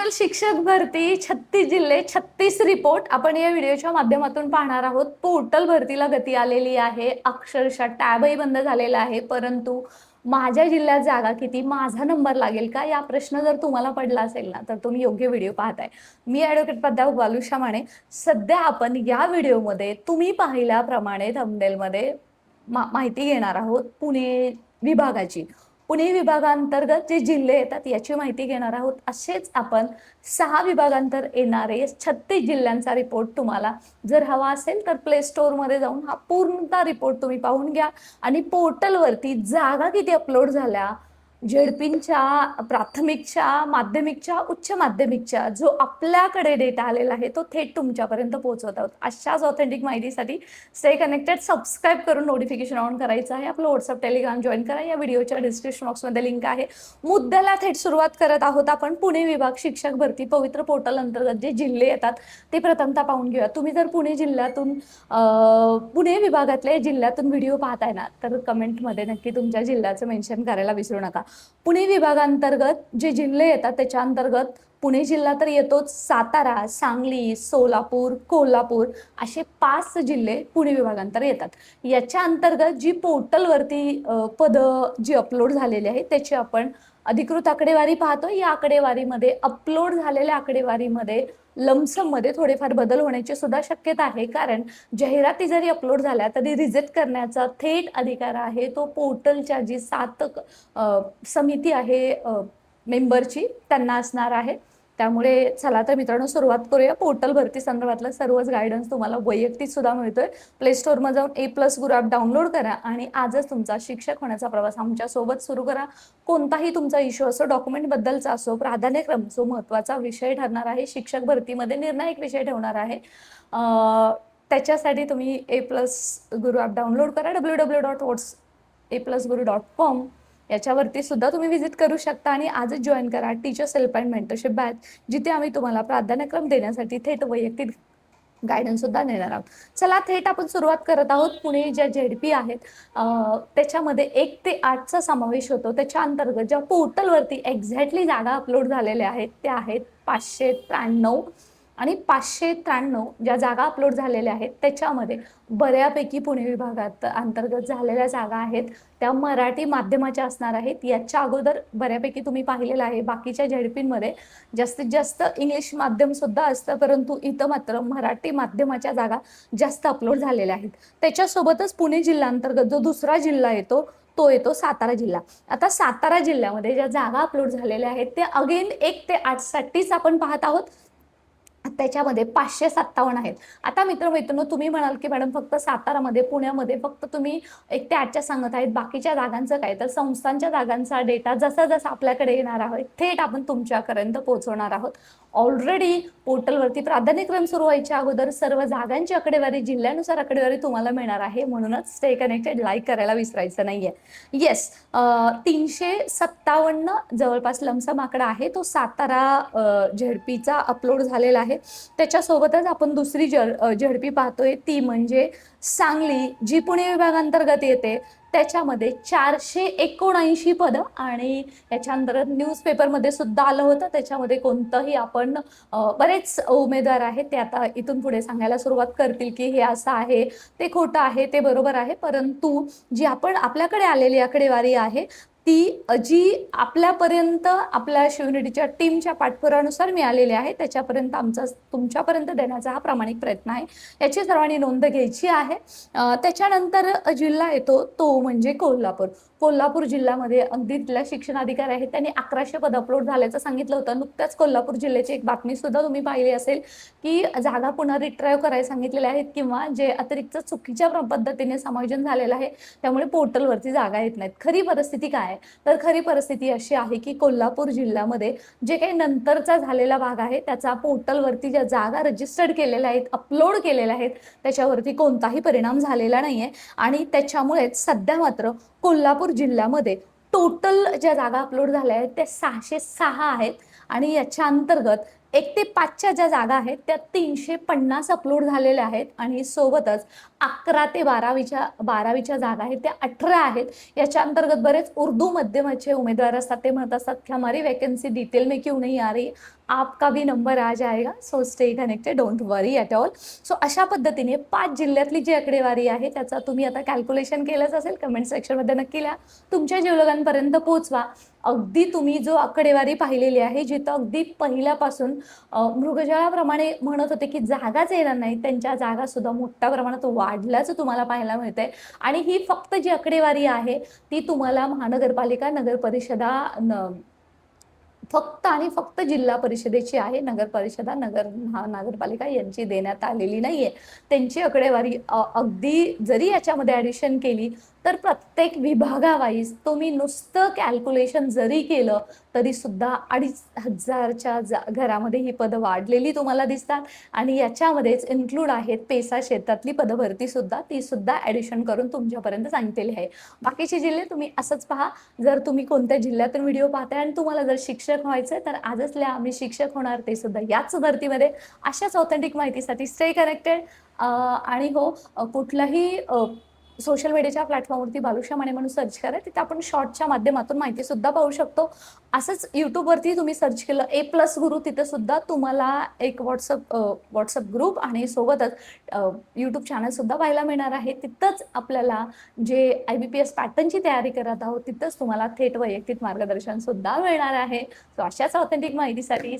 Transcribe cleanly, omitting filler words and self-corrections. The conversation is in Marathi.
टोटल शिक्षक भरती 36 जिल्हे 36 रिपोर्ट आपण या व्हिडिओच्या माध्यमातून पाहणार आहोत। पोर्टल भरतीला गती आलेली आहे, अक्षरशः टॅबही बंद झालेला आहे, परंतु माझ्या जिल्ह्यात जागा किती, माझा नंबर लागेल का, या प्रश्न जर तुम्हाला पडला असेल ना, तर तुम्ही योग्य व्हिडिओ पाहताय। मी ॲडव्होकेट प्राध्यापक बालुषा माने। सध्या आपण या व्हिडिओमध्ये तुम्ही पाहिल्याप्रमाणे थंबनेलमध्ये माहिती घेणार आहोत पुणे विभागाची। पुणे विभागांतर्गत जे जिल्हे येतात याची माहिती घेणार आहोत। असेच आपण 6 विभागांतर येणारे 36 जिल्ह्यांचा रिपोर्ट तुम्हाला जर हवा असेल तर प्ले स्टोअर मध्ये जाऊन हा पूर्णतः रिपोर्ट तुम्ही पाहून घ्या। आणि पोर्टलवरती जागा किती अपलोड झाल्या, झेडपींच्या, प्राथमिकच्या, माध्यमिकच्या, उच्च माध्यमिकच्या जो आपल्याकडे डेटा आलेला आहे तो थेट तुमच्यापर्यंत पोहोचवत आहोत। अशाच ऑथेंटिक माहितीसाठी स्टे कनेक्टेड, सबस्क्राईब करून नोटिफिकेशन ऑन करायचं आहे। आपलं व्हॉट्सअप टेलिग्राम जॉईन करा, या व्हिडिओच्या डिस्क्रिप्शन बॉक्समध्ये लिंक आहे। मुद्द्याला थेट सुरुवात करत आहोत आपण। पुणे विभाग शिक्षक भरती पवित्र पोर्टल अंतर्गत जे जिल्हे येतात ते प्रथमतः पाहून घेऊया। तुम्ही जर पुणे जिल्ह्यातून पुणे विभागातल्या जिल्ह्यातून व्हिडिओ पाहताय ना, तर कमेंटमध्ये नक्की तुमच्या जिल्ह्याचं मेन्शन करायला विसरू नका। पुणे विभागांतर्गत जे जिल्हे येतात त्याच्या अंतर्गत पुणे जिल्हा तर येतोच, सातारा, सांगली, सोलापूर, कोल्हापूर असे 5 जिल्हे पुणे विभागांतर येतात। याच्या अंतर्गत जी पोर्टलवरती पद जी अपलोड झालेली आहे त्याची आपण अधिकृत आकडेवारी पाहतो। या आकडेवारीमध्ये अपलोड झालेल्या आकडेवारीमध्ये लमसम मध्ये थोडेफार बदल होण्याची सुद्धा शक्यता आहे, कारण जाहिराती जरी अपलोड झाल्या तरी रिजेक्ट करण्याचा थेट अधिकार आहे तो पोर्टलच्या जी 7 समिती आहे मेंबरची त्यांना असणार आहे। त्यामुळे चला तर मित्रांनो सुरुवात करूया। पोर्टल भरती संदर्भातला सर्वच गायडन्स तुम्हाला वैयक्तिक सुद्धा मिळतोय। प्ले स्टोअर मध्ये जाऊन A+ गुरु ॲप डाउनलोड करा आणि आजच तुमचा शिक्षक होण्याचा प्रवास आमच्या सोबत सुरू करा। कोणताही तुमचा इश्यू असो, डॉक्युमेंट बद्दलचा असो, प्राधान्यक्रम जो महत्त्वाचा विषय ठरणार आहे, शिक्षक भरतीमध्ये निर्णायक विषय ठेवणार आहे, त्याच्यासाठी तुम्ही A+ गुरु ॲप डाउनलोड करा। www.aplusguru.com याच्यावरती सुद्धा तुम्ही विजिट करू शकता आणि आजच जॉईन करा teacher self and mentorship batch, जिथे आम्ही तुम्हाला प्राधान्यक्रम देण्यासाठी थेट वैयक्तिक गायडन्स सुद्धा देणार आहोत। चला थेट आपण सुरुवात करत आहोत। पुणे ज्या झेडपी आहेत त्याच्यामध्ये 1 ते 8चा समावेश होतो। त्याच्या अंतर्गत ज्या पोर्टलवरती एक्झॅक्टली जागा अपलोड झालेल्या आहेत त्या आहेत 593 आणि 593 ज्या जागा अपलोड झालेल्या आहेत त्याच्यामध्ये बऱ्यापैकी पुणे विभागात अंतर्गत झालेल्या जागा आहेत त्या मराठी माध्यमाच्या असणार आहेत। याच्या अगोदर बऱ्यापैकी तुम्ही पाहिलेलं आहे बाकीच्या झेडपींमध्ये जास्तीत जास्त इंग्लिश माध्यम सुद्धा असतं, परंतु इथं मात्र मराठी माध्यमाच्या जागा जास्त अपलोड झालेल्या आहेत। त्याच्यासोबतच पुणे जिल्ह्याअंतर्गत जो दुसरा जिल्हा येतो तो येतो सातारा जिल्हा। आता सातारा जिल्ह्यामध्ये ज्या जागा अपलोड झालेल्या आहेत त्या अगेन 1 ते 8 साठीच आपण पाहत आहोत। त्याच्यामध्ये 557 आहेत। आता मित्रमैत्रिणी तुम्ही म्हणाल की मॅडम फक्त सातारामध्ये, पुण्यामध्ये फक्त तुम्ही 1 ते 8च्या सांगत आहेत, बाकीच्या जागांचं काय? तर संस्थांच्या जागांचा डेटा जसा जसा आपल्याकडे येणार आहे थेट आपण तुमच्यापर्यंत पोहोचवणार आहोत। ऑलरेडी पोर्टलवरती प्राधान्यक्रम सुरू व्हायच्या अगोदर सर्व जागांची आकडेवारी, जिल्ह्यानुसार आकडेवारी तुम्हाला मिळणार आहे, म्हणूनच स्टे कनेक्टेड, लाईक करायला विसरायचं नाहीये। येस, 357 जवळपास लमसम आकडा आहे तो सातारा झेडपीचा अपलोड झालेला आहे। त्याच्यासोबतच आपण दुसरी झेडपी पाहतोय ती म्हणजे सांगली, जी पुणे विभागांतर्गत येते। त्याच्यामध्ये 479 पदं आणि याच्या अंतर्गत न्यूजपेपरमध्ये सुद्धा आलं होतं। त्याच्यामध्ये कोणतंही आपण बरेच उमेदवार आहेत ते आता इथून पुढे सांगायला सुरुवात करतील की हे असं आहे, ते खोटं आहे, ते बरोबर आहे, परंतु जी आपल्याकडे आलेली आकडेवारी आहे ती जी आपल्यापर्यंत आपल्या शिवनिटीच्या टीमच्या पाठपुरावानुसार मिळालेली आहे त्याच्यापर्यंत आमचा तुमच्यापर्यंत देण्याचा हा प्रामाणिक प्रयत्न आहे, याची सर्वांनी नोंद घ्यायची आहे। त्याच्यानंतर जिल्हा येतो तो म्हणजे कोल्हापूर। कोल्हापूर जिल्ह्यामध्ये अगदी तिथल्या शिक्षणाधिकारी आहेत त्यांनी 1100 पद अपलोड झाल्याचं सांगितलं होतं। नुकत्याच कोल्हापूर जिल्ह्याची एक बातमी सुद्धा तुम्ही पाहिली असेल की जागा पुन्हा रिट्राईव्ह करायला सांगितलेल्या आहेत किंवा जे अतिरिक्त चुकीच्या पद्धतीने समायोजन झालेलं आहे त्यामुळे पोर्टलवरती जागा येत नाहीत। खरी परिस्थिती काय? तर खरी परिस्थिती अशी आहे की कोल्हापूर जिल्ह्यामध्ये जे काही नंतरचा झालेला भाग आहे त्याचा पोर्टलवरती ज्या जागा रजिस्टर्ड केलेल्या आहेत, अपलोड केलेल्या आहेत, त्याच्यावरती कोणताही परिणाम झालेला नाहीये आणि त्याच्यामुळेच सध्या मात्र कोल्हापूर जिल्ह्यामध्ये टोटल ज्या जागा अपलोड झाल्या आहेत त्या 606 आहेत आणि याच्या अंतर्गत 1 ते 5च्या ज्या जागा आहेत त्या 350 अपलोड झालेल्या आहेत आणि सोबतच 11 ते 12वीच्या जागा आहेत त्या 18 आहेत. याच्या अंतर्गत बरेच उर्दू माध्यमाचे उमेदवार असतात, ते म्हणत असतात की हमारी वैकेंसी डिटेल में क्यों नहीं आ रही, आपका भी नंबर आ जाएगा, so stay connected, don't worry at all. So अशा पद्धतीने 5 जिल्ह्यातली जी आकडेवारी आहे त्याचा तुम्ही आता कॅल्क्युलेशन केलंच असेल. कमेंट सेक्शनमध्ये नक्की लिहा, तुमच्या जीवलगांपर्यंत पोहोचवा. अगदी तुम्ही जो आकडेवारी पाहिलेली आहे, जिथं अगदी पहिल्यापासून मृगजळाप्रमाणे म्हणत होते की जागाच येणार नाही, त्यांच्या जागा सुद्धा मोठ्या प्रमाणात वाढल्याचं तुम्हाला पाहायला मिळतंय. आणि ही फक्त जी आकडेवारी आहे ती तुम्हाला महानगरपालिका, नगरपरिषदा, फक्त आणि फक्त जिल्हा परिषदेची आहे. नगरपरिषदा, महानगरपालिका यांची देण्यात आलेली नाहीये. त्यांची आकडेवारी अगदी जरी याच्यामध्ये ॲडिशन केली तर प्रत्येक विभागावाईज तुम्ही नुसतं कॅल्क्युलेशन जरी केलं तरी सुद्धा 2,500च्या घरामध्ये ही पदं वाढलेली तुम्हाला दिसतात. आणि याच्यामध्येच इन्क्लूड आहेत पेसा क्षेत्रातली पदभरती सुद्धा, ती सुद्धा ॲडिशन करून तुमच्यापर्यंत सांगितलेली आहे. बाकीचे जिल्हे तुम्ही असंच पहा. जर तुम्ही कोणत्या जिल्ह्यातून व्हिडिओ पाहताय आणि तुम्हाला जर शिक्षक व्हायचंय तर आजच लिहा, आम्ही शिक्षक होणार, ते सुद्धा याच भरतीमध्ये. अशाच ऑथेंटिक माहितीसाठी स्टे कनेक्टेड. आणि हो, कुठलाही सोशल मीडियाच्या प्लॅटफॉर्मवरती बालुशा माने म्हणून सर्च करा, तिथे आपण शॉर्टच्या माध्यमातून माहिती सुद्धा पाहू शकतो. असंच यूट्यूबवरती तुम्ही सर्च केलं A+ गुरु, तिथं सुद्धा तुम्हाला एक व्हॉट्सअप ग्रुप आणि सोबतच यूट्यूब चॅनल सुद्धा पाहायला मिळणार आहे. तिथंच आपल्याला जे IBPS पॅटर्नची तयारी करत आहोत तिथंच तुम्हाला थेट वैयक्तिक मार्गदर्शन सुद्धा मिळणार आहे. सो अशाच ऑथेंटिक माहितीसाठी